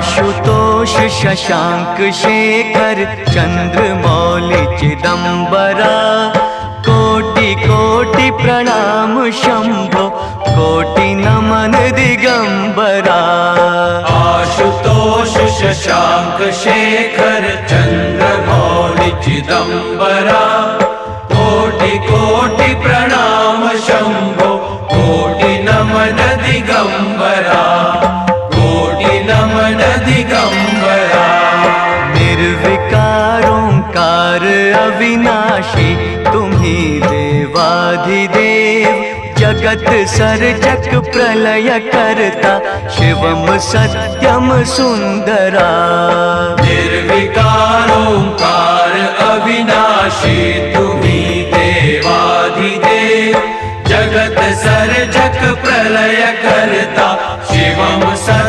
आशुतोष शशांक शेखर चंद्रमौलि चिदंबरा, कोटि कोटि प्रणाम शंभो, कोटि नमन दिगंबरा। आशुतोष शशांक शेखर चंद्रमौलि चिदंबरा, कोटि कोटि प्रणाम शंभो, कोटि नमन दिगंबरा, कोटि नमन दिगंबरा। निर्विकार ओंकार अविनाशी, तुम्ही देवाधिदेव, जगत सर्जक प्रलय करता, शिवम सत्यम सुंदरा। निर्विकार ओंकार अविनाशी, तुम्ही देवाधिदेव, जगत सर्जक प्रलय करता, शिवम